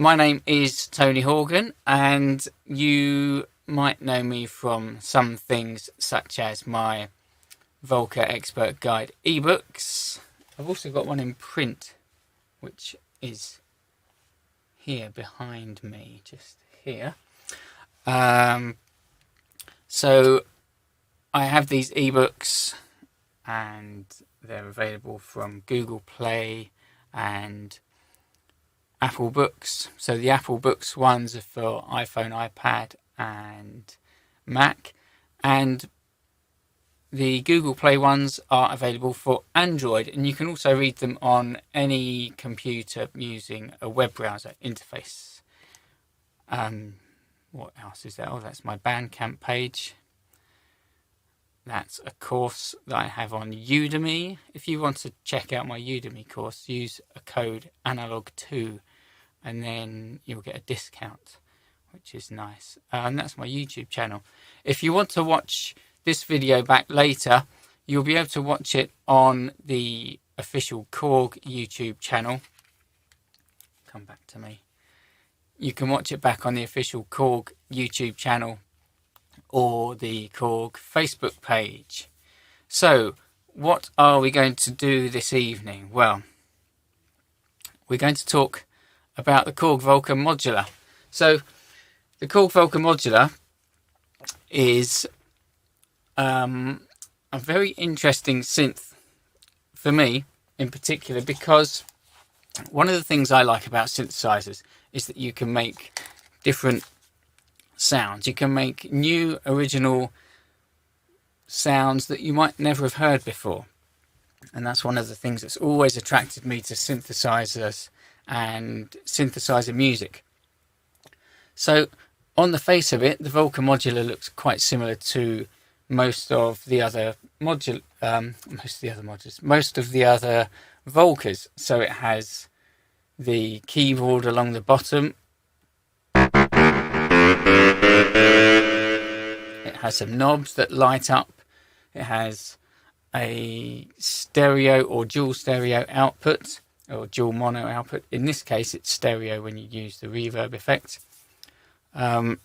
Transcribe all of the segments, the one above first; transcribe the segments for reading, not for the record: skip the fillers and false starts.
my name is Tony Horgan, and you might know me from some things such as my Volca Expert Guide ebooks. I've also got one in print, which is here behind me, just here. So I have these ebooks, and they're available from Google Play and Apple Books. So the Apple Books ones are for iPhone, iPad and Mac, and the Google Play ones are available for Android, and you can also read them on any computer using a web browser interface. What else is there? Oh, that's my Bandcamp page. That's a course that I have on Udemy. If you want to check out my Udemy course, use a code analog2 and then you'll get a discount, which is nice. And that's my YouTube channel. If you want to watch this video back later, you'll be able to watch it on the official Korg YouTube channel. Come back to me. You can watch it back on the official Korg YouTube channel or the Korg Facebook page. So, what are we going to do this evening? Well, we're going to talk about the Korg Volca Modular. So, the Korg Volca Modular is a very interesting synth for me in particular, because one of the things I like about synthesizers is that you can make different sounds. You can make new original sounds that you might never have heard before, and that's one of the things that's always attracted me to synthesizers and synthesizer music. So on the face of it, the Volca Modular looks quite similar to most of the other Volcas. So it has the keyboard along the bottom. It has some knobs that light up. It has a stereo or dual stereo output, or dual mono output. In this case, it's stereo when you use the reverb effect. And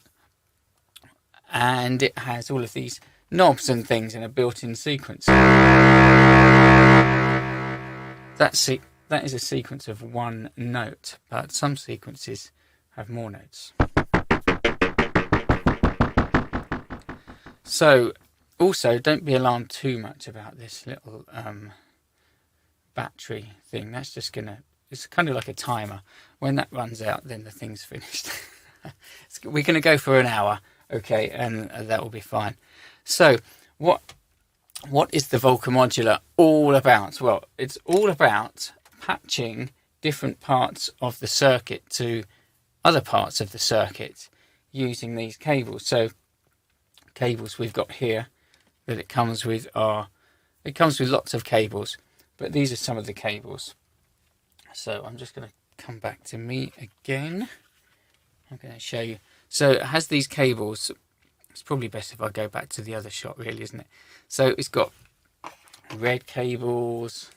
it has all of these knobs and things in a built-in sequence. That is a sequence of one note, but some sequences have more notes. So, also, don't be alarmed too much about this little battery thing. That's just it's kind of like a timer. When that runs out, then the thing's finished. We're going to go for an hour, okay, and that will be fine. So, what is the Volca Modular all about? Well, it's all about patching different parts of the circuit to other parts of the circuit using these cables. So, cables we've got here that it comes with lots of cables, but these are some of the cables. So I'm just going to come back to me again. I'm going to show you. So it has these cables. It's probably best if I go back to the other shot, really, isn't it? So it's got red cables,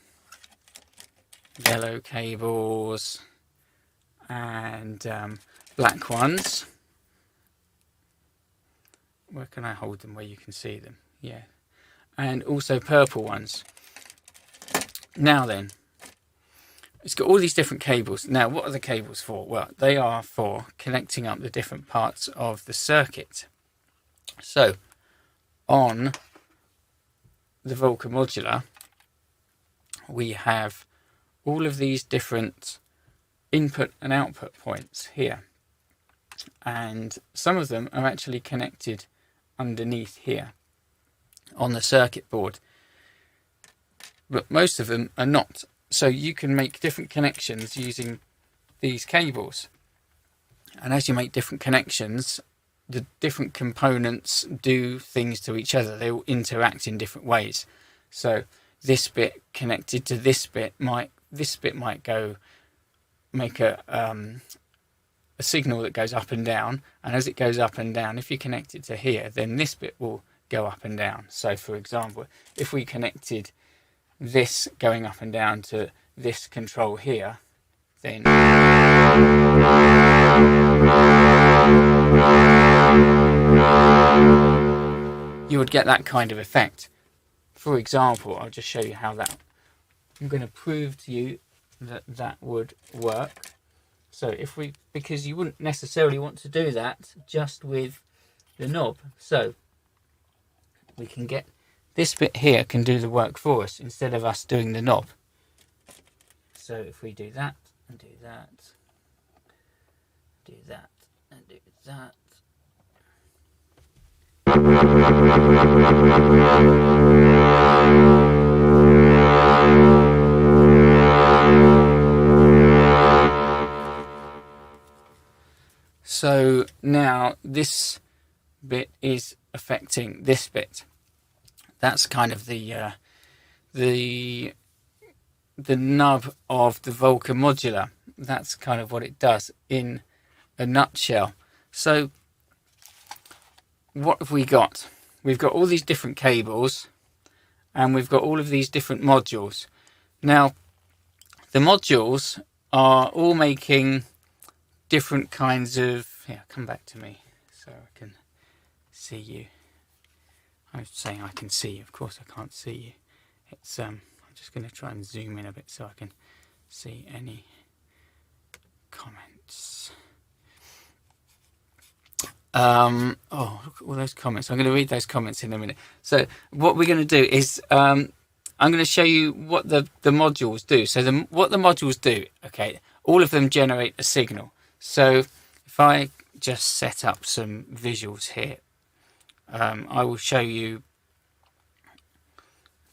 yellow cables, and black ones. Where can I hold them where you can see them? Yeah. And also purple ones. Now then, it's got all these different cables. Now, what are the cables for? Well, they are for connecting up the different parts of the circuit. So, on the Volca Modular, we have all of these different input and output points here. And some of them are actually connected underneath here on the circuit board, but most of them are not. So you can make different connections using these cables, and as you make different connections, the different components do things to each other. They will interact in different ways. So this bit connected to this bit might go make a signal that goes up and down, and as it goes up and down, if you connect it to here, then this bit will go up and down. So for example, if we connected this going up and down to this control here, then you would get that kind of effect. For example, I'll just show you how that, I'm going to prove to you that that would work. So if we, because you wouldn't necessarily want to do that just with the knob, so we can get this bit here can do the work for us instead of us doing the knob. So if we do that and do that, do that and do that. So now this bit is affecting this bit. That's kind of the nub of the Volca modular. That's kind of what it does in a nutshell. So what have we got? We've got all these different cables and we've got all of these different modules. Now the modules are all making different kinds of, yeah, come back to me so I can see you. I'm saying I can see you, of course I can't see you. It's I'm just going to try and zoom in a bit so I can see any comments. Oh, look at all those comments. I'm going to read those comments in a minute. So what we're going to do is I'm going to show you what the modules do. So what the modules do, okay, all of them generate a signal. So if I just set up some visuals here, I will show you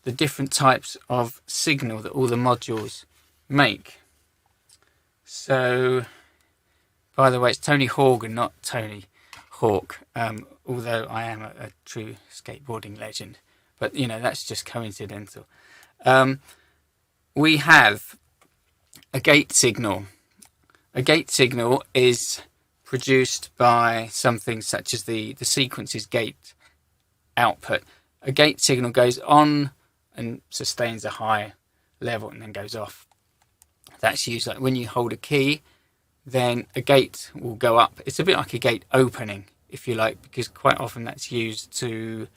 the different types of signal that all the modules make. So, by the way, it's Tony Horgan, not Tony Hawk, although I am a true skateboarding legend. But, you know, that's just coincidental. We have a gate signal. A gate signal is produced by something such as the sequence's gate output. A gate signal goes on and sustains a high level and then goes off. That's used like when you hold a key, then a gate will go up. It's a bit like a gate opening, if you like, because quite often that's used to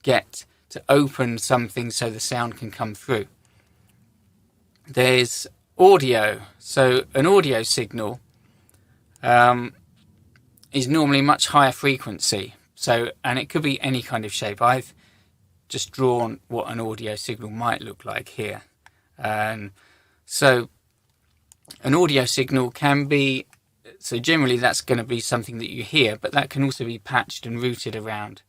get to open something so the sound can come through. There's audio. So an audio signal is normally much higher frequency. So, and it could be any kind of shape. I've just drawn what an audio signal might look like here. So an audio signal can be, so generally that's going to be something that you hear, but that can also be patched and routed around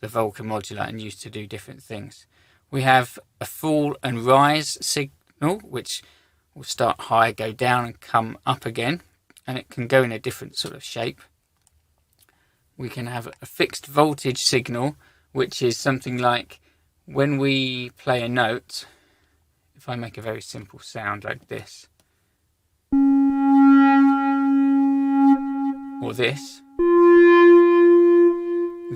the Volca modular and used to do different things. We have a fall and rise signal, which will start high, go down and come up again, and it can go in a different sort of shape. We can have a fixed voltage signal, which is something like when we play a note, if I make a very simple sound like this, or this,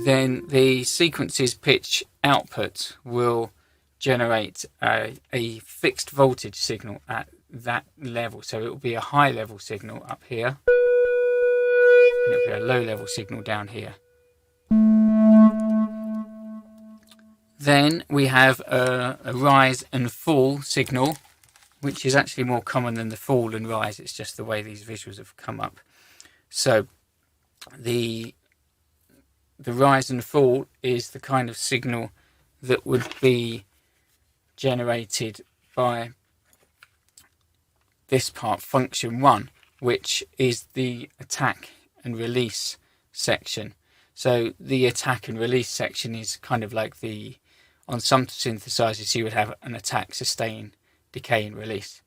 then the sequence's pitch output will generate a fixed voltage signal at that level. So it will be a high level signal up here, and it'll be a low level signal down here. Then we have a rise and fall signal, which is actually more common than the fall and rise. It's just the way these visuals have come up. So the rise and fall is the kind of signal that would be generated by this part, function 1, which is the attack and release section. So the attack and release section is kind of like the, on some synthesizers you would have an attack, sustain, decay and release.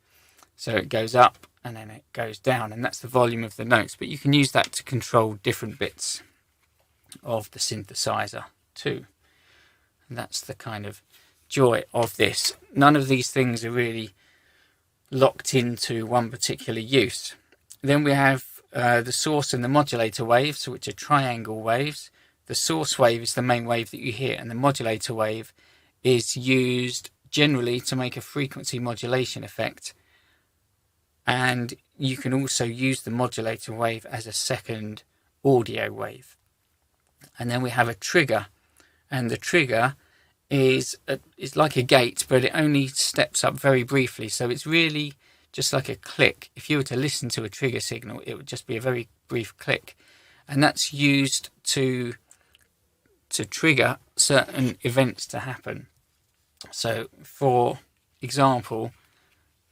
So it goes up and then it goes down, and that's the volume of the notes, but you can use that to control different bits of the synthesizer too. And that's the kind of joy of this. None of these things are really locked into one particular use. Then we have the source and the modulator waves, which are triangle waves. The source wave is the main wave that you hear, and the modulator wave is used generally to make a frequency modulation effect. And you can also use the modulator wave as a second audio wave. And then we have a trigger, and the trigger is like a gate, but it only steps up very briefly, so it's really just like a click. If you were to listen to a trigger signal, it would just be a very brief click, and that's used to trigger certain events to happen. So for example,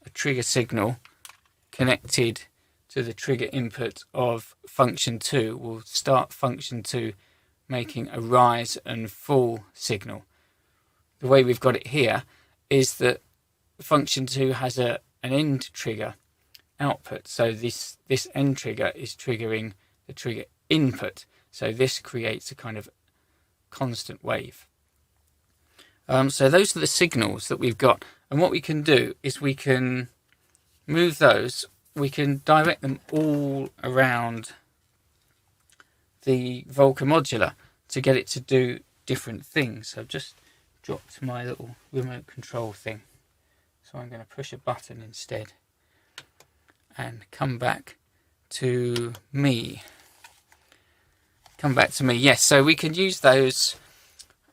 a trigger signal connected to the trigger input of function 2 will start function 2 making a rise and fall signal. The way we've got it here is that function 2 has an end trigger output, so this end trigger is triggering the trigger input, so this creates a kind of constant wave. So those are the signals that we've got, and what we can do is we can move those, we can direct them all around the Volca modular to get it to do different things. So I've just dropped my little remote control thing, so I'm going to push a button instead and come back to me. Yes, so we can use those,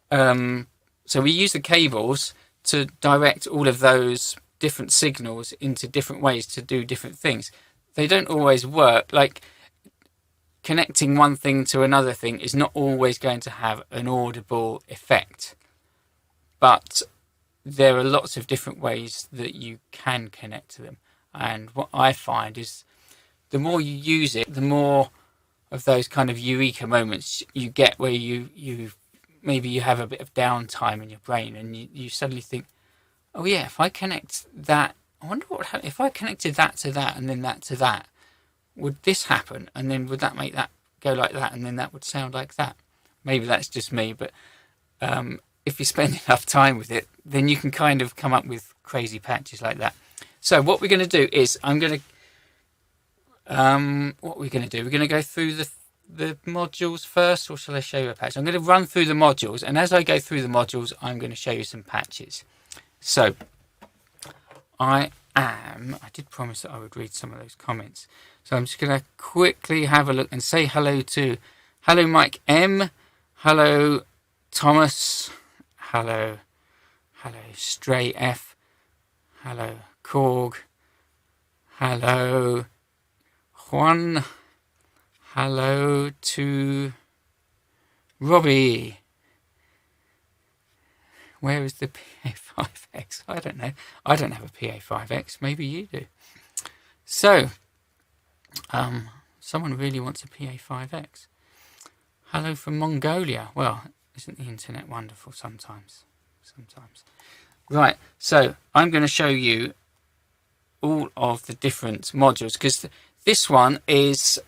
so we use the cables to direct all of those different signals into different ways to do different things. They don't always work. Like, connecting one thing to another thing is not always going to have an audible effect, but there are lots of different ways that you can connect to them. And what I find is the more you use it, the more of those kind of eureka moments you get, where you maybe you have a bit of downtime in your brain and you suddenly think, oh yeah, if I connect that, I wonder what would happen if I connected that to that and then that to that. Would this happen? And then would that make that go like that? And then that would sound like that. Maybe that's just me, but if you spend enough time with it, then you can kind of come up with crazy patches like that. So what we're going to do is we're going to go through the modules first, or shall I show you a patch? I'm going to run through the modules, and as I go through the modules, I'm going to show you some patches. So I did promise that I would read some of those comments. So I'm just going to quickly have a look and say hello Mike M, hello Thomas, hello Stray F, hello Korg, hello Juan, hello to Robbie. Where is the PA5X? I don't know. I don't have a PA5X. Maybe you do. So, someone really wants a PA5X. Hello from Mongolia. Well, isn't the internet wonderful sometimes? Right, so I'm going to show you all of the different modules, because this one is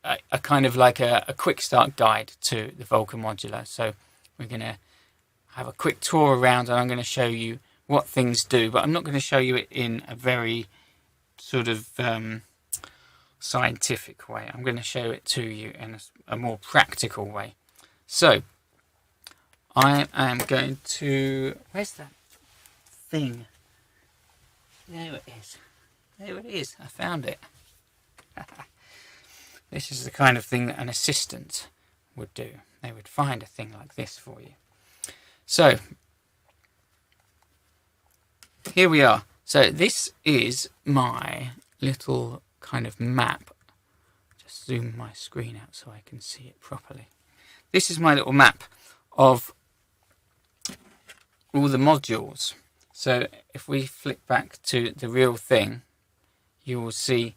a kind of like a quick start guide to the Volca modular. So we're going to have a quick tour around, and I'm going to show you what things do, but I'm not going to show you it in a very sort of scientific way. I'm going to show it to you in a more practical way. So I am going to, where's that thing? There it is. I found it. This is the kind of thing that an assistant would do. They would find a thing like this for you. So here we are. So this is my little kind of map. Just zoom my screen out so I can see it properly. This is my little map of all the modules. So if we flick back to the real thing, you will see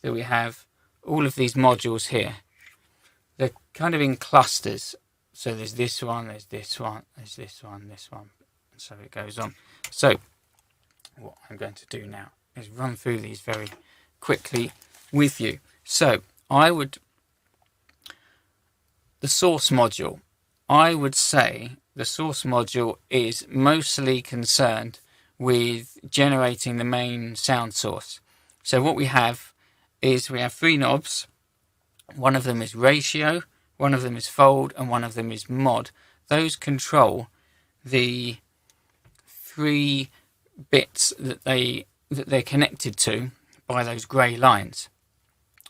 that we have all of these modules here. They're kind of in clusters. So there's this one, there's this one, there's this one, and so it goes on. So what I'm going to do now is run through these very quickly with you. So the source module, I would say the source module is mostly concerned with generating the main sound source. So what we have is we have three knobs. One of them is ratio, one of them is fold, and one of them is mod. Those control the three bits that they're connected to by those grey lines.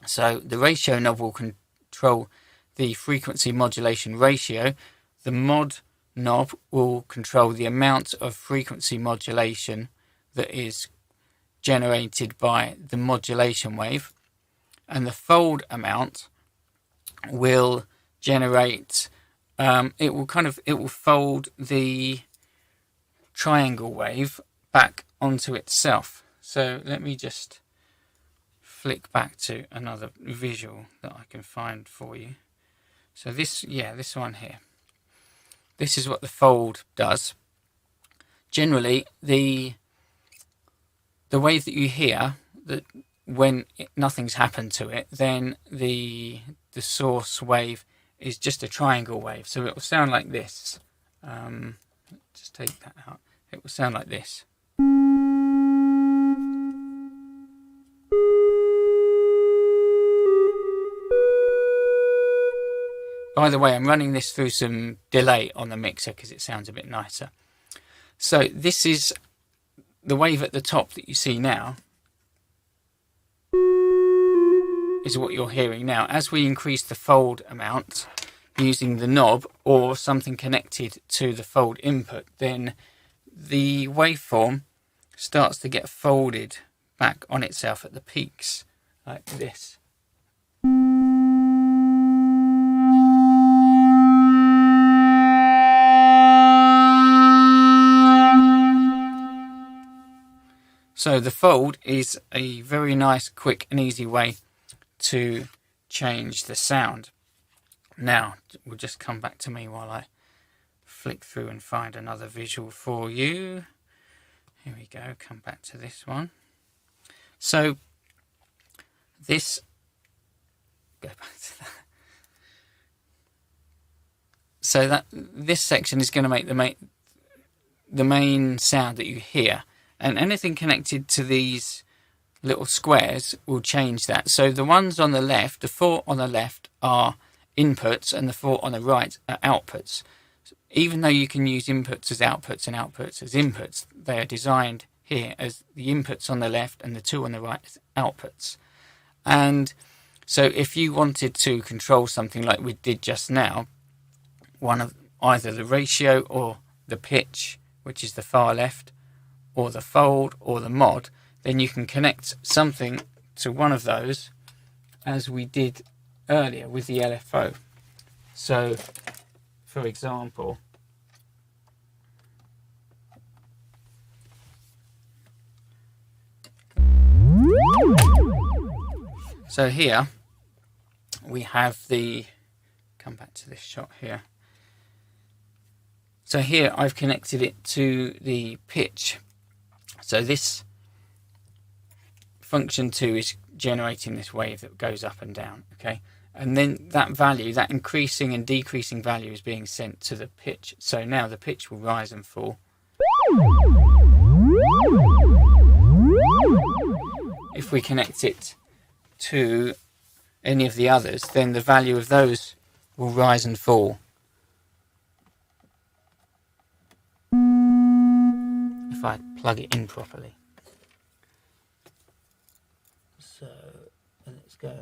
So the ratio knob will control the frequency modulation ratio. The mod knob will control the amount of frequency modulation that is generated by the modulation wave, and the fold amount will generate it will fold the triangle wave back onto itself. So let me just flick back to another visual that I can find for you. So this one here, this is what the fold does. Generally, the wave that you hear, that when nothing's happened to it, then the source wave is just a triangle wave. So it will sound like this. Just take that out. It will sound like this. By the way, I'm running this through some delay on the mixer because it sounds a bit nicer. So this is the wave at the top that you see now, is what you're hearing now. As we increase the fold amount using the knob or something connected to the fold input, then the waveform starts to get folded back on itself at the peaks, like this. So the fold is a very nice, quick and easy way to change the sound. Now, we'll just come back to me while I flick through and find another visual for you. Here we go, come back to this one. So this, go back to that. So that this section is going to make the main sound that you hear. And anything connected to these little squares will change that. So the ones on the left, the 4 on the left are inputs and the 4 on the right are outputs. So even though you can use inputs as outputs and outputs as inputs, they are designed here as the inputs on the left and the 2 on the right as outputs. And so if you wanted to control something like we did just now, one of either the ratio or the pitch, which is the far left, or the fold or the mod, then you can connect something to one of those as we did earlier with the LFO. So for example, so here we have the, come back to this shot here. So here I've connected it to the pitch. So this function 2 is generating this wave that goes up and down, okay? And then that value, that increasing and decreasing value, is being sent to the pitch. So now the pitch will rise and fall. If we connect it to any of the others, then the value of those will rise and fall. If I plug it in properly. So let's go.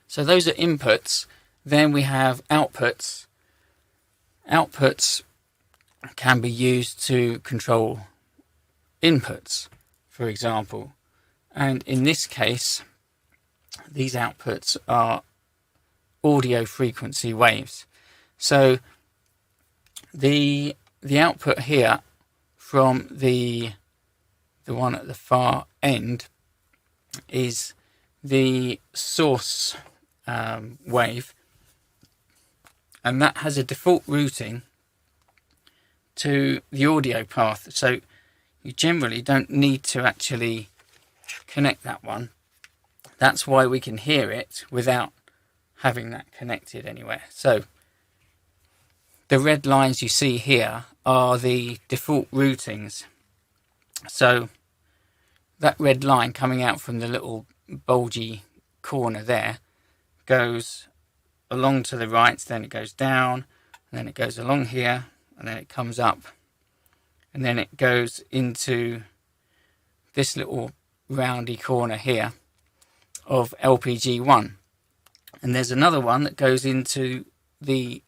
So those are inputs. Then we have outputs. Outputs can be used to control inputs, for example. And in this case, these outputs are audio frequency waves. So the output here from the one at the far end is the source wave, and that has a default routing to the audio path, so you generally don't need to actually connect that one. That's why we can hear it without having that connected anywhere. So the red lines you see here are the default routings. So that red line coming out from the little bulgy corner there goes along to the right, then it goes down, and then it goes along here, and then it comes up, and then it goes into this little roundy corner here of LPG1. And there's another one that goes into the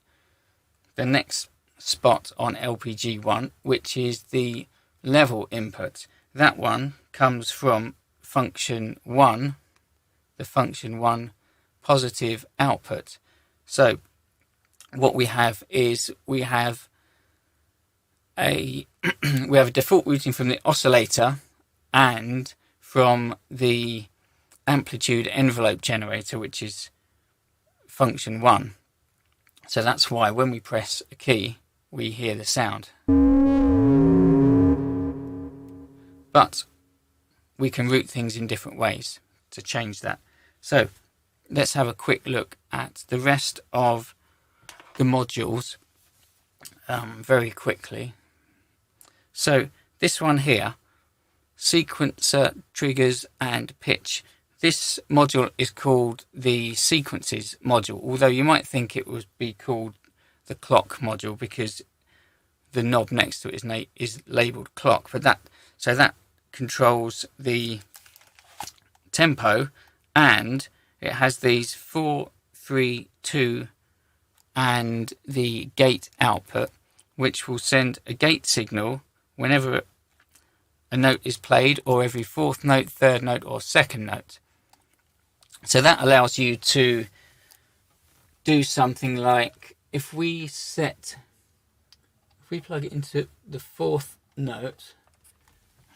next spot on LPG1, which is the level input. That one comes from function 1, the function 1 positive output. So what we have is we have a default routing from the oscillator and from the amplitude envelope generator, which is function 1. So that's why when we press a key we hear the sound. But we can route things in different ways to change that. So let's have a quick look at the rest of the modules very quickly. So this one here, sequencer, triggers and pitch. This module is called the sequences module, although you might think it would be called the clock module because the knob next to it is labeled clock. But that controls the tempo, and it has these 4, 3, 2 and the gate output, which will send a gate signal whenever a note is played, or every fourth note, third note or second note. So that allows you to do something like, if we plug it into the fourth note,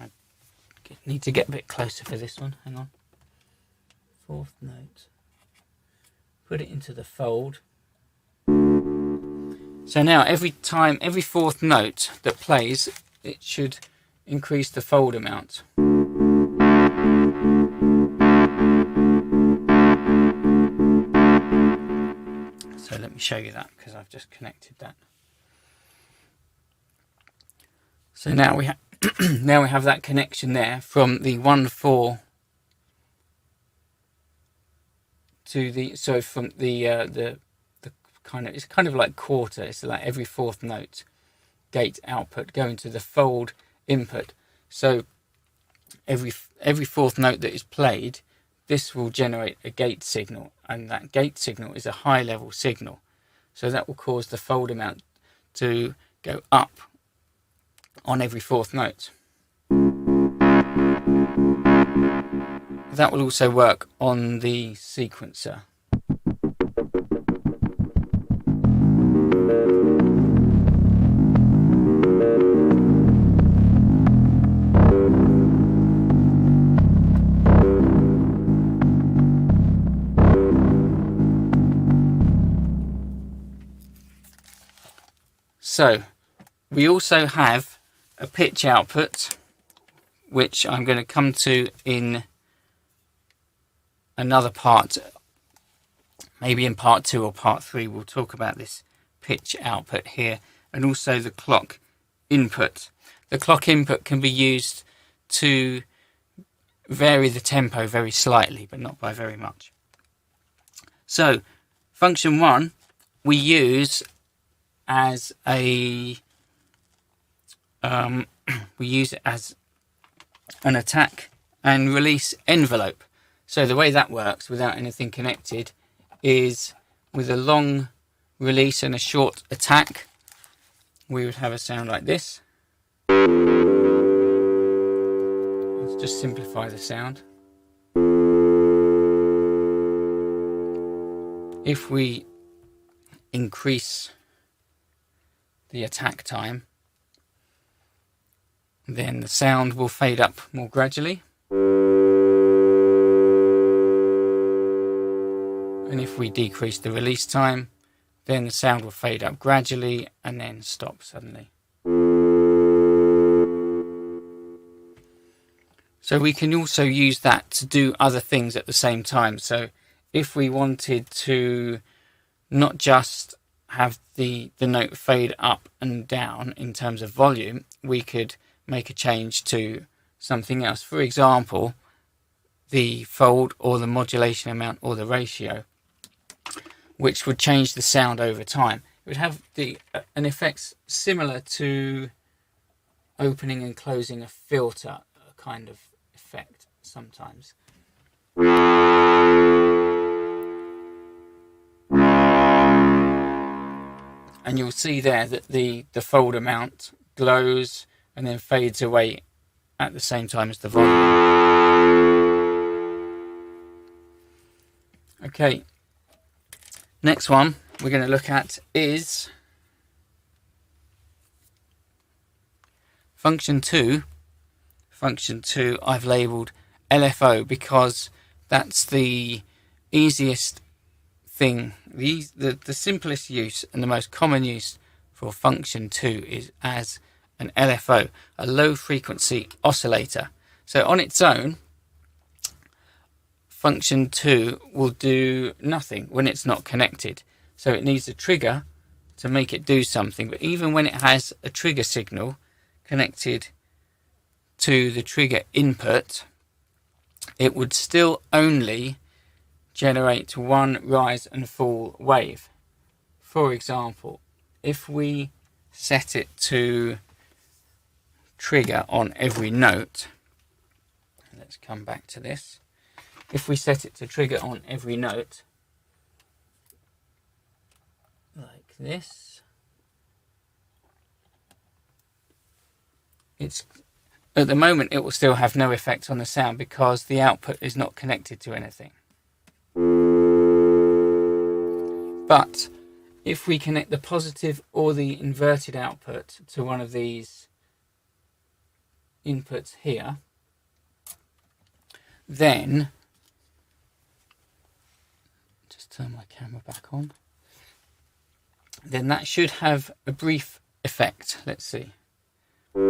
I need to get a bit closer for this one, hang on. Fourth note, put it into the fold. So now every fourth note that plays, it should increase the fold amount. So let me show you that, because I've just connected that. So now we have that connection there from the 1/4 to the from the kind of, it's kind of like quarter. It's like every fourth note gate output going to the fold input. So every fourth note that is played, this will generate a gate signal, and that gate signal is a high level signal. So that will cause the fold amount to go up on every fourth note. That will also work on the sequencer. So we also have a pitch output, which I'm going to come to in another part, maybe in part 2 or part 3. We'll talk about this pitch output here, and also the clock input. The clock input can be used to vary the tempo very slightly, but not by very much. So function 1 we use as a we use it as an attack and release envelope. So the way that works without anything connected is with a long release and a short attack, we would have a sound like this. Let's just simplify the sound. If we increase the attack time, then the sound will fade up more gradually. And if we decrease the release time, then the sound will fade up gradually and then stop suddenly. So we can also use that to do other things at the same time. So if we wanted to not just have the note fade up and down in terms of volume, we could make a change to something else. For example, the fold or the modulation amount or the ratio, which would change the sound over time. It would have an effect similar to opening and closing a filter, a kind of effect sometimes. And you'll see there that the fold amount glows and then fades away at the same time as the volume. Okay, next one we're going to look at is function 2. Function 2 I've labelled LFO because that's the easiest thing, the simplest use and the most common use for function 2 is as an LFO, a low frequency oscillator. So on its own, function 2 will do nothing when it's not connected. So it needs a trigger to make it do something. But even when it has a trigger signal connected to the trigger input, it would still only generate one rise and fall wave. For example, if we set it to trigger on every note, let's come back to this. If we set it to trigger on every note, like this, at the moment it will still have no effect on the sound because the output is not connected to anything. But if we connect the positive or the inverted output to one of these inputs here, then just turn my camera back on, then that should have a brief effect. Let's see. Or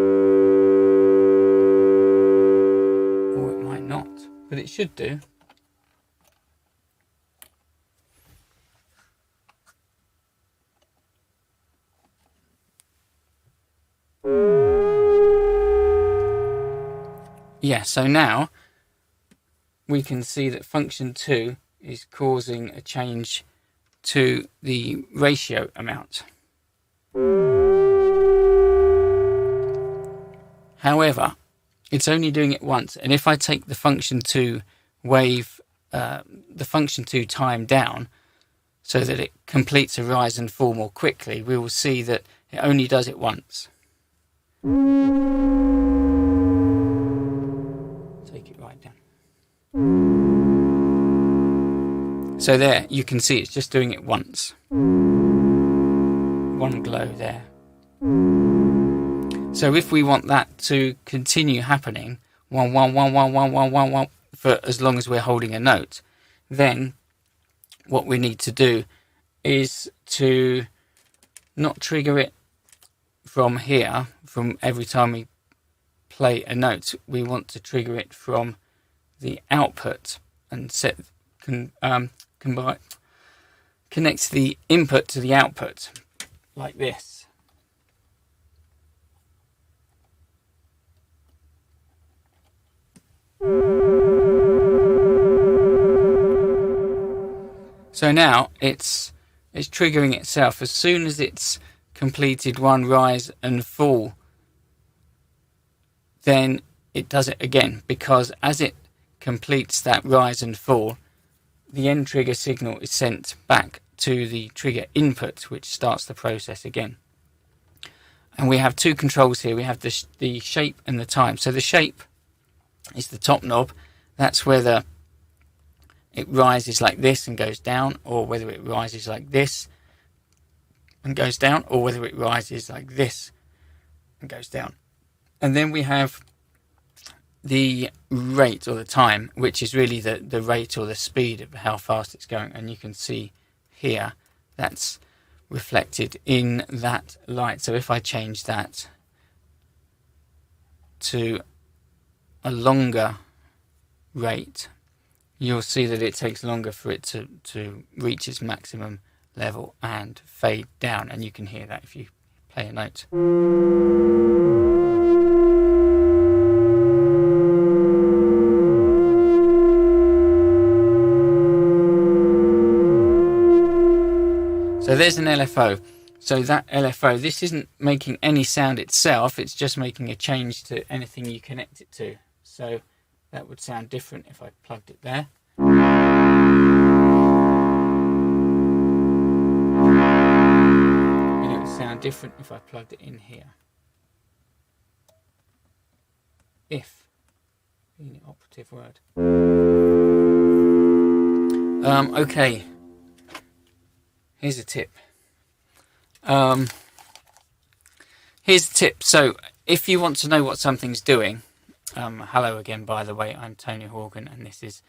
it might not, but it should do. Yeah, so now we can see that function 2 is causing a change to the ratio amount. However, it's only doing it once, and if I take the function 2 wave, the function 2 time down so that it completes a rise and fall more quickly, we will see that it only does it once. Take it right down. So there, you can see it's just doing it once. One glow there. So if we want that to continue happening, 1, 1, 1, 1, 1, 1, 1, 1, for as long as we're holding a note, then what we need to do is to not trigger it from here, from every time we play a note. We want to trigger it from the output and connect the input to the output like this. So now it's triggering itself as soon as it's completed one rise and fall, then it does it again, because as it completes that rise and fall, the end trigger signal is sent back to the trigger input, which starts the process again. And we have two controls here. We have the shape and the time. So the shape is the top knob. That's whether it rises like this and goes down, or whether it rises like this and goes down, or whether it rises like this and goes down. And then we have the rate or the time, which is really the rate or the speed of how fast it's going. And you can see here that's reflected in that light. So if I change that to a longer rate, you'll see that it takes longer for it to reach its maximum level and fade down, and you can hear that if you play a note. So there's an LFO. So that LFO, this isn't making any sound itself, it's just making a change to anything you connect it to. So that would sound different if I plugged it there. And it would sound different if I plugged it in here. If, being the operative word. Okay. Here's a tip. Here's a tip. So if you want to know what something's doing, hello again, by the way, I'm Tony Horgan, and this is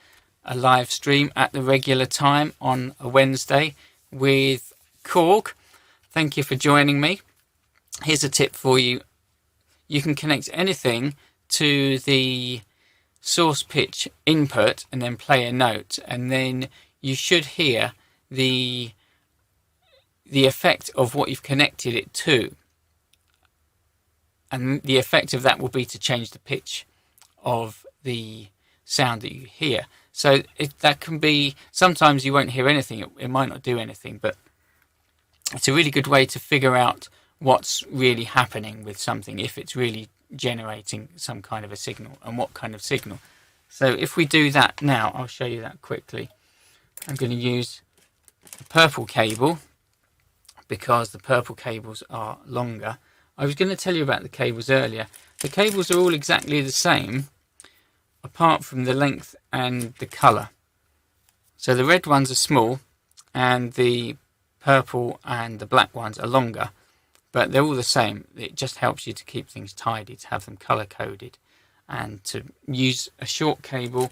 a live stream at the regular time on a Wednesday with Korg. Thank you for joining me. Here's a tip for you. You can connect anything to the source pitch input and then play a note, and then you should hear the effect of what you've connected it to, and the effect of that will be to change the pitch of the sound that you hear. So that can be, sometimes you won't hear anything, it might not do anything, but it's a really good way to figure out what's really happening with something, if it's really generating some kind of a signal, and what kind of signal. So if we do that now, I'll show you that quickly. I'm going to use the purple cable, because the purple cables are longer. I was going to tell you about the cables earlier. The cables are all exactly the same, apart from the length and the colour. So the red ones are small, and the purple and the black ones are longer, but they're all the same. It just helps you to keep things tidy, to have them colour coded, and to use a short cable,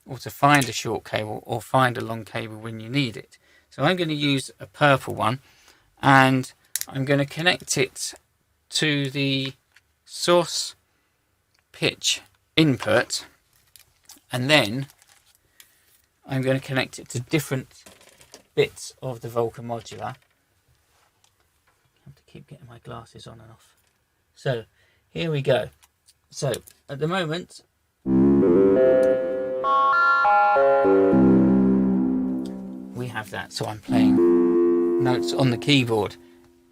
or to find a short cable, or find a long cable when you need it. So I'm going to use a purple one, and I'm going to connect it to the source pitch input, and then I'm going to connect it to different bits of the Volca modular. I have to keep getting my glasses on and off. So here we go. So at the moment we have that, so I'm playing notes on the keyboard,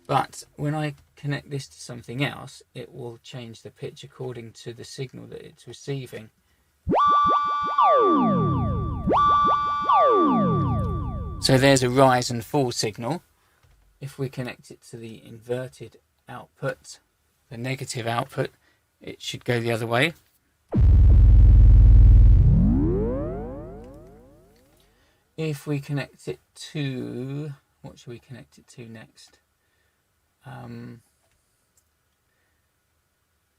but when I connect this to something else, it will change the pitch according to the signal that it's receiving. So there's a rise and fall signal. If we connect it to the inverted output, the negative output, it should go the other way. If we connect it to, what should we connect it to next?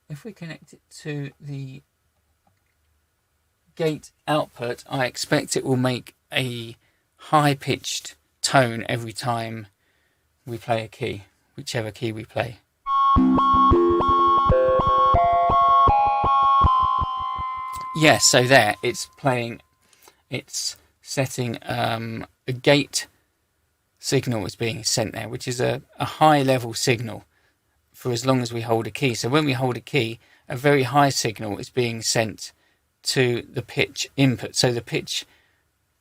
If we connect it to the gate output, I expect it will make a high-pitched tone every time we play a key, whichever key we play. Yes, so there, it's playing, it's setting a gate signal is being sent there, which is a high level signal for as long as we hold a key. So when we hold a key, a very high signal is being sent to the pitch input. So the pitch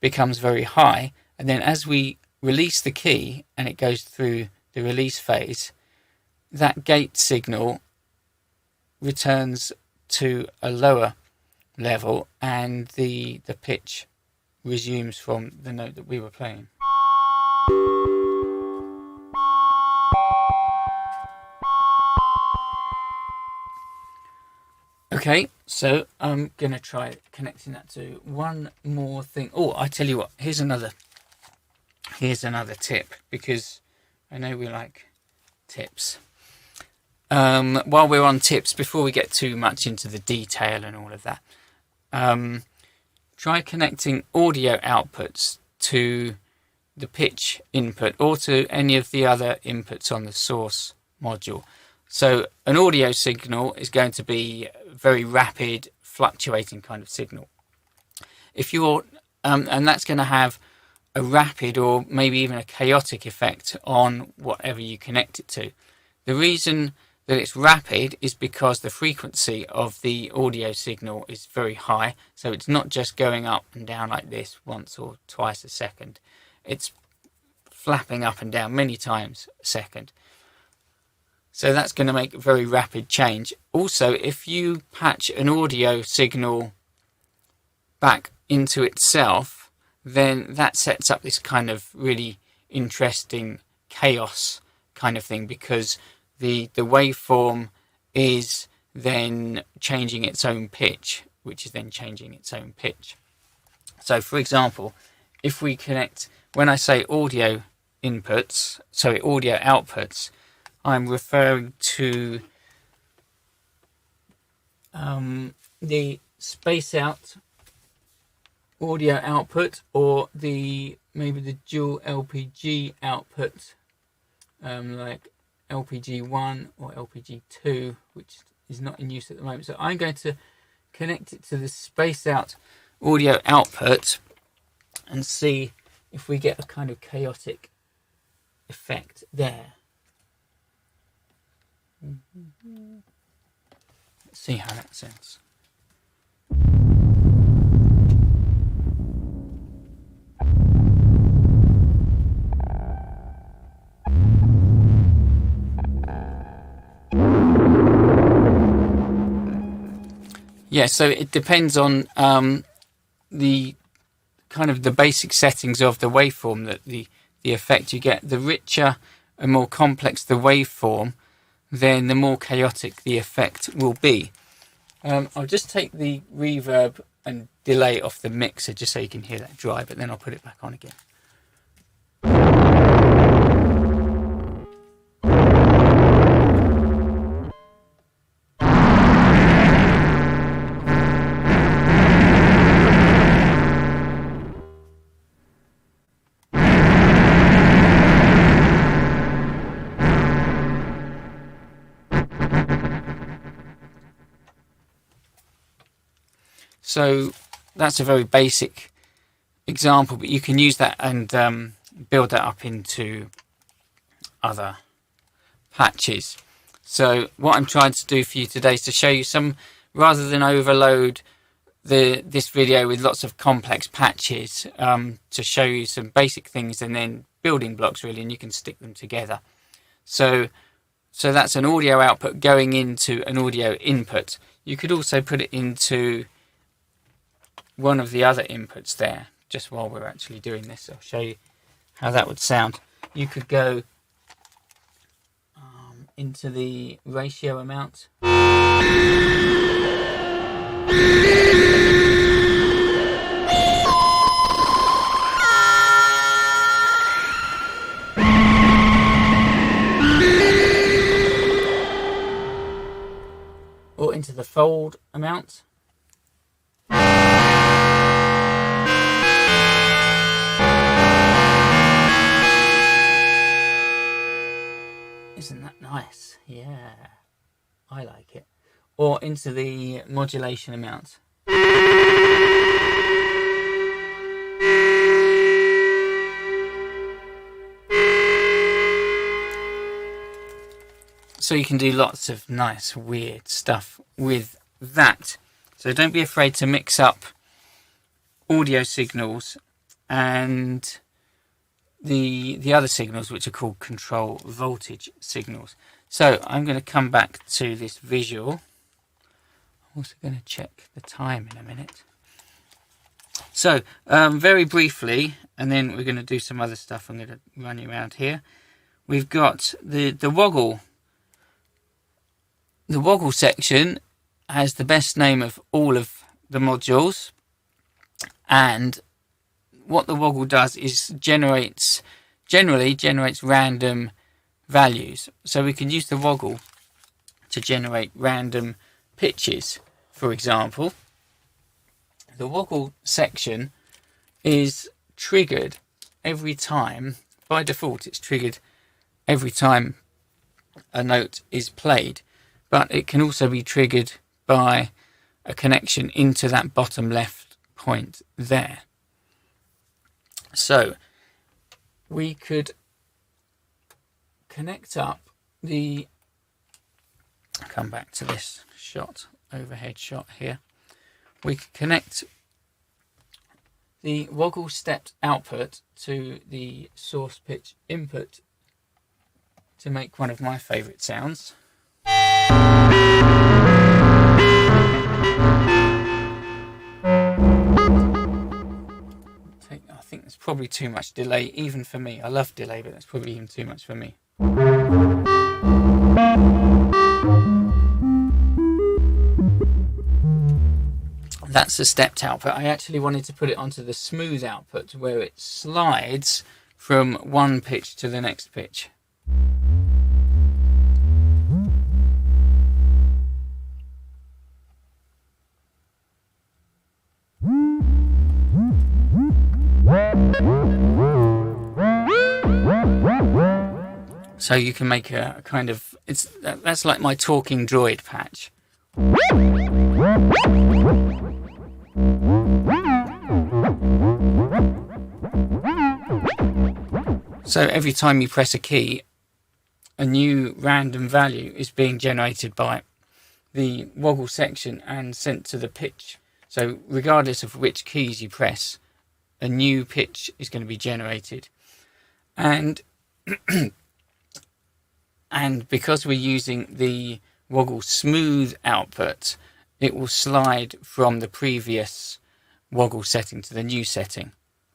becomes very high, and then as we release the key and it goes through the release phase, that gate signal returns to a lower level, and the pitch resumes from the note that we were playing. Okay, so I'm going to try connecting that to one more thing. Oh, I tell you what, here's another tip, because I know we like tips. While we're on tips, before we get too much into the detail and all of that, try connecting audio outputs to the pitch input or to any of the other inputs on the source module. So an audio signal is going to be very rapid, fluctuating kind of signal. If you're, and that's going to have a rapid or maybe even a chaotic effect on whatever you connect it to. The reason that it's rapid is because the frequency of the audio signal is very high, so it's not just going up and down like this once or twice a second. It's flapping up and down many times a second. So that's going to make a very rapid change. Also, if you patch an audio signal back into itself, then that sets up this kind of really interesting chaos kind of thing, because the waveform is then changing its own pitch, which is then changing its own pitch. So for example, if we connect, when I say audio inputs, sorry, audio outputs, I'm referring to the space out audio output, or maybe the dual LPG output, like LPG1 or LPG2, which is not in use at the moment. So I'm going to connect it to the space out audio output and see if we get a kind of chaotic effect there. Let's see how that sounds. Yeah, so it depends on the kind of the basic settings of the waveform that the effect you get. The richer and more complex the waveform, then the more chaotic the effect will be. I'll just take the reverb and delay off the mixer just so you can hear that dry, but then I'll put it back on again. So that's a very basic example, but you can use that and build that up into other patches. So what I'm trying to do for you today is to show you some, rather than overload this video with lots of complex patches, to show you some basic things and then building blocks really, and you can stick them together. So that's an audio output going into an audio input. You could also put it into one of the other inputs there. Just while we're actually doing this, I'll show you how that would sound. You could go into the ratio amount. Or into the fold amount. Isn't that nice? Yeah, I like it. Or into the modulation amount. So you can do lots of nice weird stuff with that. So don't be afraid to mix up audio signals and the other signals, which are called control voltage signals. So I'm going to come back to this visual. I'm also going to check the time in a minute. So very briefly, and then we're going to do some other stuff. I'm going to run you around here. We've got the waggle. The waggle section has the best name of all of the modules, and what the waggle does is generally generates random values. So we can use the waggle to generate random pitches. For example, the waggle section is triggered every time. By default, it's triggered every time a note is played, but it can also be triggered by a connection into that bottom left point there. So we could connect up the, come back to this shot, overhead shot here. We could connect the waggle stepped output to the source pitch input to make one of my favourite sounds. I think there's probably too much delay even for me. I love delay, but that's probably even too much for me. That's the stepped output. I actually wanted to put it onto the smooth output where it slides from one pitch to the next pitch. So you can make a kind of, that's like my talking droid patch. So every time you press a key, a new random value is being generated by the waggle section and sent to the pitch. So regardless of which keys you press, a new pitch is going to be generated. And and because we're using the waggle smooth output, it will slide from the previous waggle setting to the new setting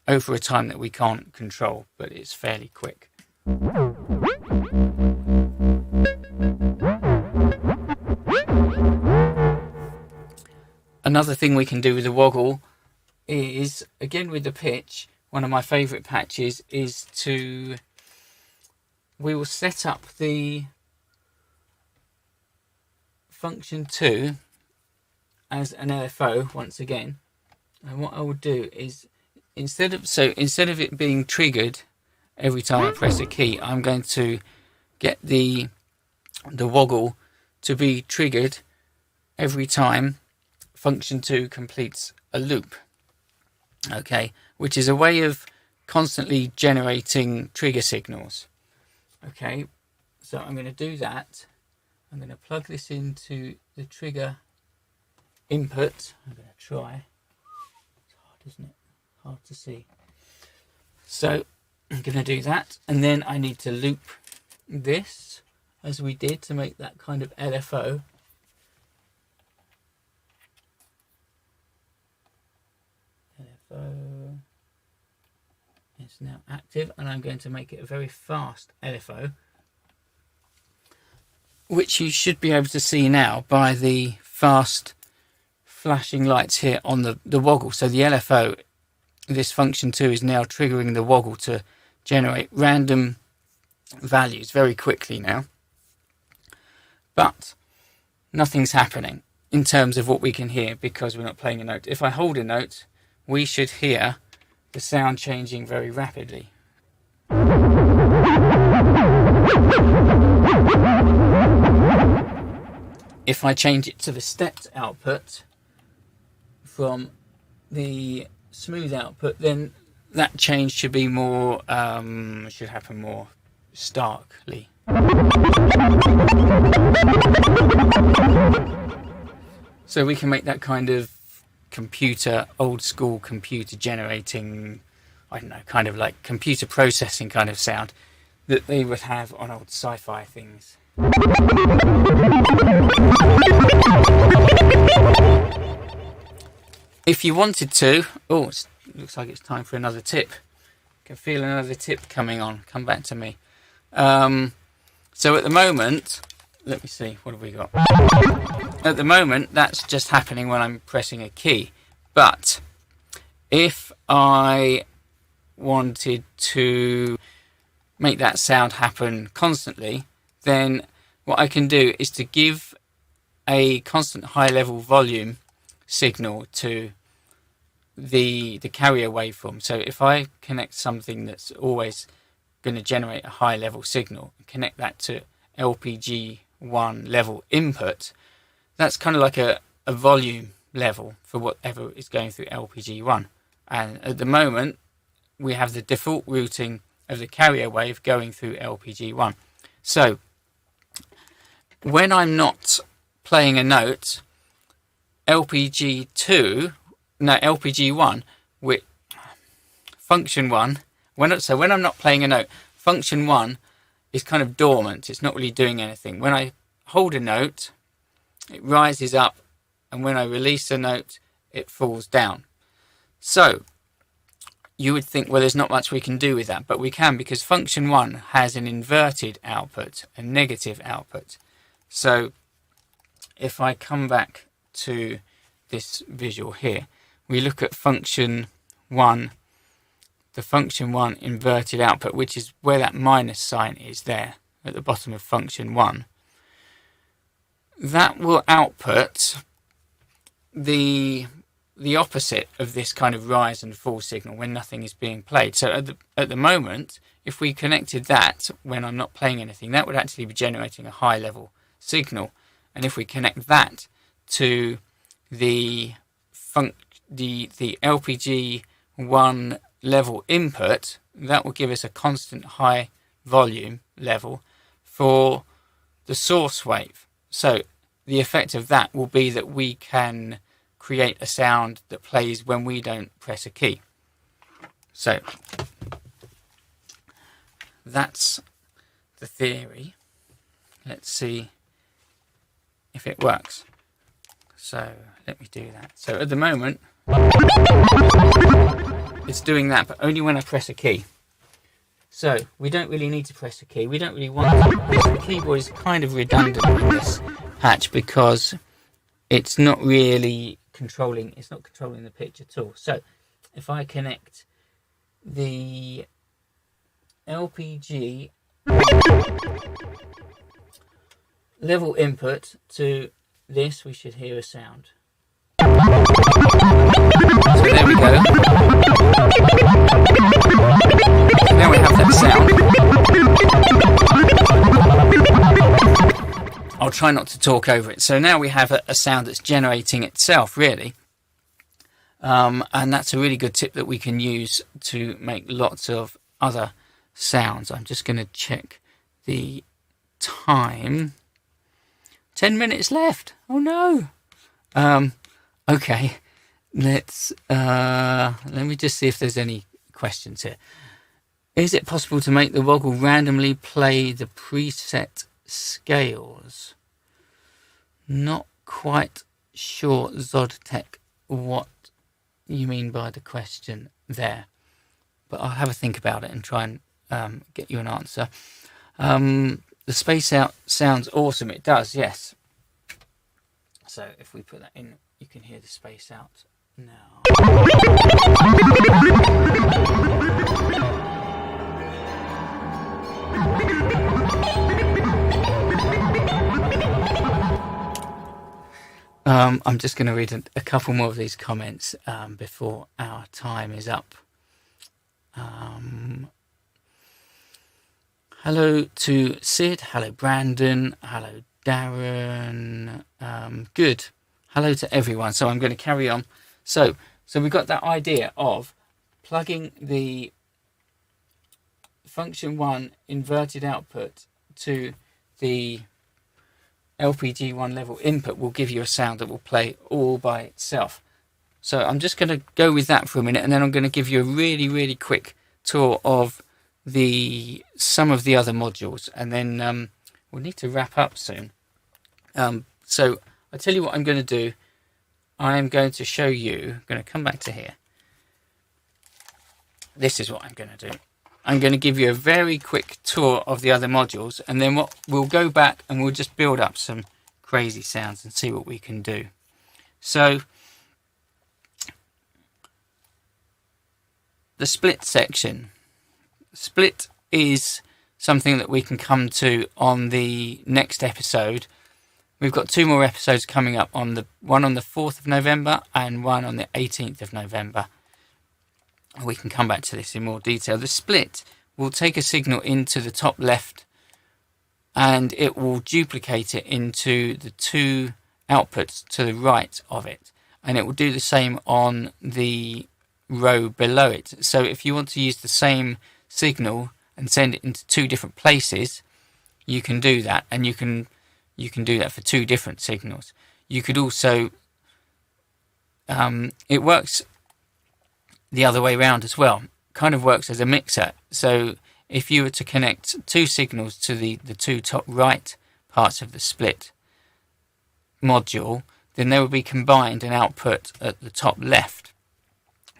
over a time that we can't control, but it's fairly quick. Another thing we can do with the waggle is, again with the pitch, one of my favourite patches is to, we will set up the function 2 as an LFO once again, and what I will do is instead of it being triggered every time I press a key, I'm going to get the waggle to be triggered every time function 2 completes a loop. Okay, which is a way of constantly generating trigger signals. Okay, so I'm going to do that. I'm going to plug this into the trigger input. I'm going to try. It's hard, isn't it? Hard to see. So I'm going to do that, and then I need to loop this as we did to make that kind of LFO. LFO is now active, and I'm going to make it a very fast LFO, which you should be able to see now by the fast flashing lights here on the waggle. So the LFO, this function 2, is now triggering the waggle to generate random values very quickly now. But nothing's happening in terms of what we can hear because we're not playing a note. If I hold a note, we should hear the sound changing very rapidly. If I change it to the stepped output from the smooth output, then that change should be more, should happen more starkly. So we can make that kind of old school computer generating, I don't know, kind of like computer processing kind of sound that they would have on old sci-fi things. If you wanted to, it looks like it's time for another tip. I can feel another tip coming on. Come back to me. So at the moment, let me see, what have we got? At the moment, that's just happening when I'm pressing a key. But if I wanted to make that sound happen constantly, then what I can do is to give a constant high level volume signal to the carrier waveform. So if I connect something that's always going to generate a high level signal, connect that to LPG1 level input, that's kind of like a volume level for whatever is going through LPG1. And at the moment, we have the default routing of the carrier wave going through LPG1. So when I'm not playing a note, LPG1, with function 1, when I'm not playing a note, function 1 is kind of dormant. It's not really doing anything. When I hold a note, it rises up, and when I release a note, it falls down. So you would think, well, there's not much we can do with that, but we can, because function 1 has an inverted output, a negative output. So if I come back to this visual here, we look at function 1, the function 1 inverted output, which is where that minus sign is there at the bottom of function 1. That will output the opposite of this kind of rise and fall signal when nothing is being played. So at the moment, if we connected that when I'm not playing anything, that would actually be generating a high level signal. And if we connect that to the LPG1 level input, that will give us a constant high volume level for the source wave. So the effect of that will be that we can create a sound that plays when we don't press a key. So that's the theory. Let's see if it works. So let me do that. So at the moment, it's doing that, but only when I press a key. So we don't really need to press a key. We don't really want to. The keyboard is kind of redundant in this patch because it's not really controlling. It's not controlling the pitch at all. So if I connect the LPG level input to this, we should hear a sound. So there we go. Now we have that sound. I'll try not to talk over it. So now we have a sound that's generating itself, really. And that's a really good tip that we can use to make lots of other sounds. I'm just going to check the time. 10 minutes left. Oh no. Okay. Let me just see if there's any questions here. Is it possible to make the waggle randomly play the preset scales? Not quite sure, Zodtech, what you mean by the question there, but I'll have a think about it and try and get you an answer. The space out sounds awesome. It does, yes. So if we put that in, you can hear the space out now. I'm just going to read a couple more of these comments before our time is up. Hello to Sid, hello Brandon, hello Darren, good. Hello to everyone. So I'm going to carry on. So we've got that idea of plugging the function 1 inverted output to the LPG1 level input will give you a sound that will play all by itself. So I'm just going to go with that for a minute, and then I'm going to give you a really, really quick tour of some of the other modules, and then we'll need to wrap up soon. So I'll tell you what I'm going to do. I'm going to show you, I'm going to come back to here. This is what I'm going to do. I'm going to give you a very quick tour of the other modules, and then we'll go back and we'll just build up some crazy sounds and see what we can do. So the split section. Split is something that we can come to on the next episode. We've got 2 more episodes coming up, one on the 4th of November and one on the 18th of November. We can come back to this in more detail. The split will take a signal into the top left and it will duplicate it into the 2 outputs to the right of it. And it will do the same on the row below it. So if you want to use the same signal and send it into two different places, you can do that, and you can do that for two different signals. You could also it works the other way around as well. Kind of works as a mixer. So if you were to connect two signals to the two top right parts of the split module, then they will be combined and output at the top left.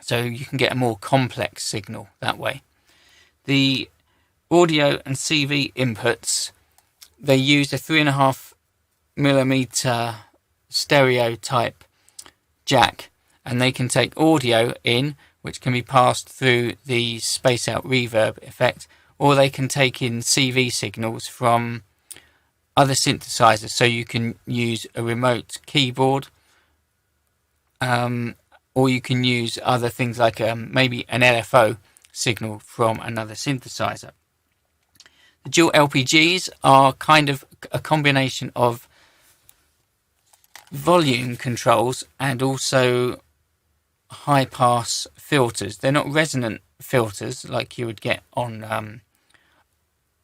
So you can get a more complex signal that way. The audio and CV inputs, they use a 3.5mm stereo type jack, and they can take audio in, which can be passed through the space out reverb effect, or they can take in CV signals from other synthesizers. So you can use a remote keyboard, or you can use other things like maybe an LFO signal from another synthesizer. The dual LPGs are kind of a combination of volume controls and also high pass filters. They're not resonant filters like you would get on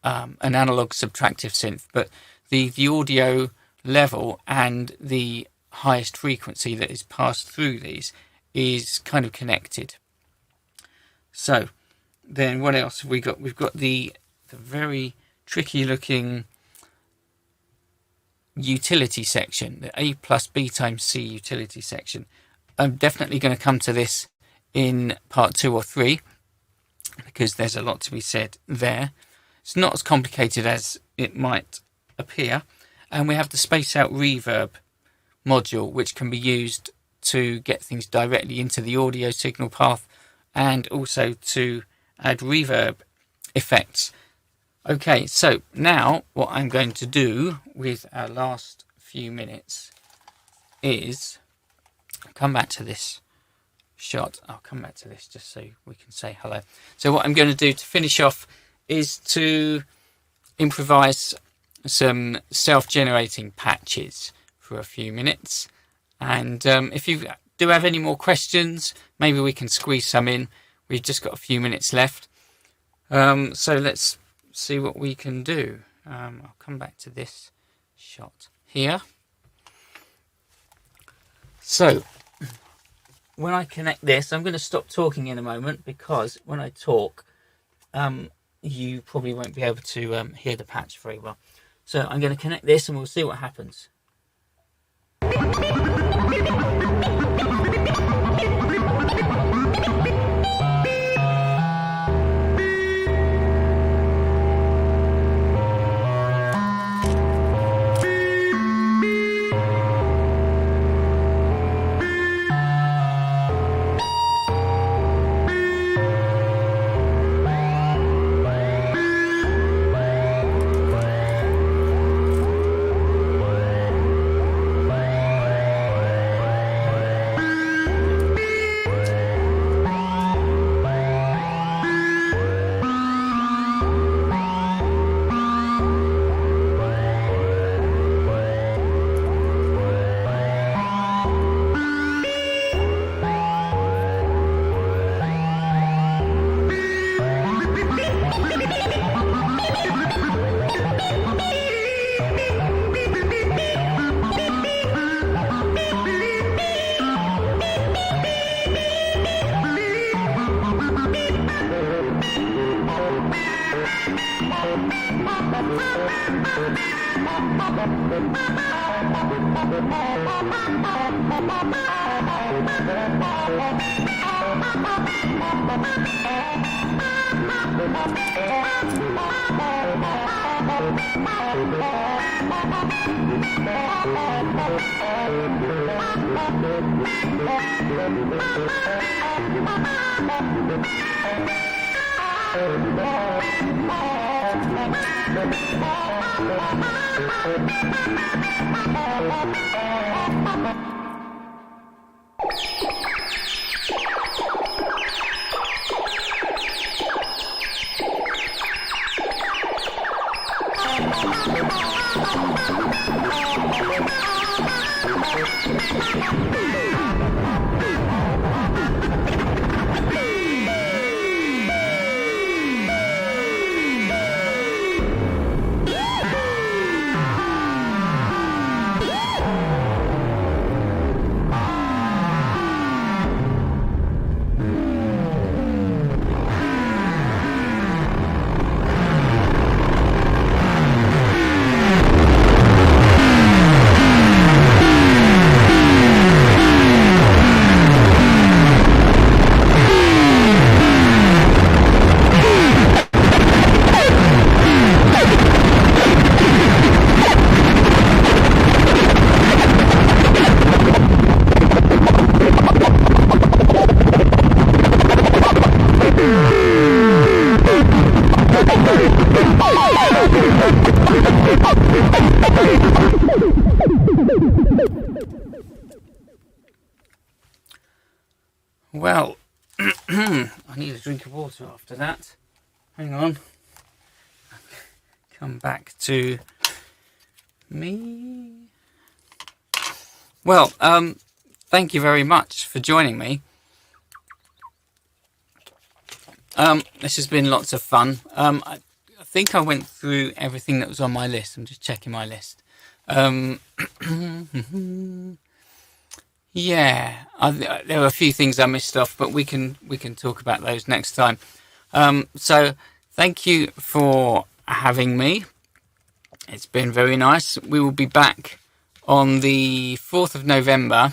an analog subtractive synth, but the audio level and the highest frequency that is passed through these is kind of connected. So then what else have we got? We've got the very tricky looking utility section, the A plus B times C utility section. I'm definitely going to come to this in part 2 or 3 because there's a lot to be said there. It's not as complicated as it might appear. And we have the space out reverb module, which can be used to get things directly into the audio signal path and also to add reverb effects. Okay, so now what I'm going to do with our last few minutes is come back to this shot. I'll come back to this just so we can say hello. So what I'm going to do to finish off is to improvise some self-generating patches for a few minutes. And if you do have any more questions, maybe we can squeeze some in. We've just got a few minutes left. So let's see what we can do. I'll come back to this shot here. So when I connect this, I'm going to stop talking in a moment because when I talk, you probably won't be able to hear the patch very well. So I'm going to connect this and we'll see what happens. Well, I need a drink of water after that. Hang on. Come back to me. Well, thank you very much for joining me. This has been lots of fun. I think I went through everything that was on my list. I'm just checking my list. Yeah, there were a few things I missed off, but we can talk about those next time. So thank you for having me. It's been very nice. We will be back on the 4th of November.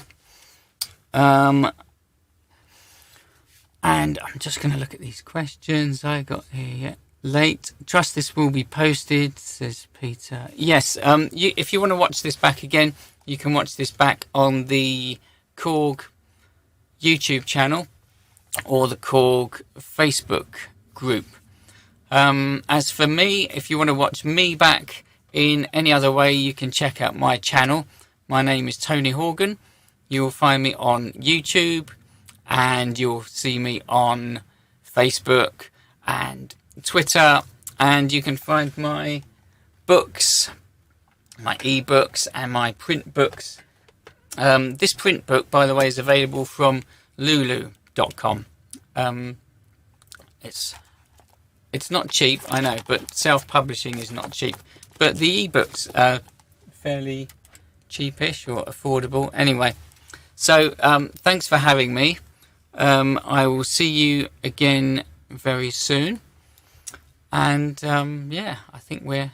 And I'm just going to look at these questions I got here. Late. Trust this will be posted, says Peter. Yes, if you want to watch this back again, you can watch this back on the Korg YouTube channel or the Korg Facebook group. As for me, if you want to watch me back in any other way, you can check out my channel. My name is Tony Horgan. You will find me on YouTube, and you'll see me on Facebook and Twitter, and you can find my books, my ebooks and my print books. This print book, by the way, is available from lulu.com. It's not cheap, I know, but self-publishing is not cheap. But the ebooks are fairly cheapish or affordable. Anyway, so thanks for having me. I will see you again very soon. And yeah, I think we're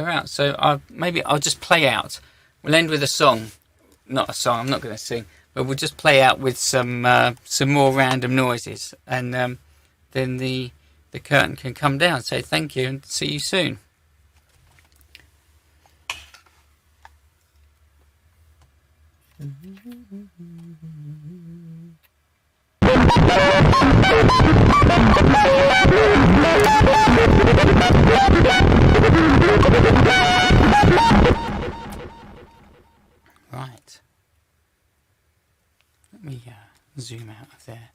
out. So maybe I'll just play out. We'll end with a song. Not a song. I'm not going to sing, but we'll just play out with some more random noises, and then the curtain can come down. So thank you, and see you soon. Right. Let me zoom out of there.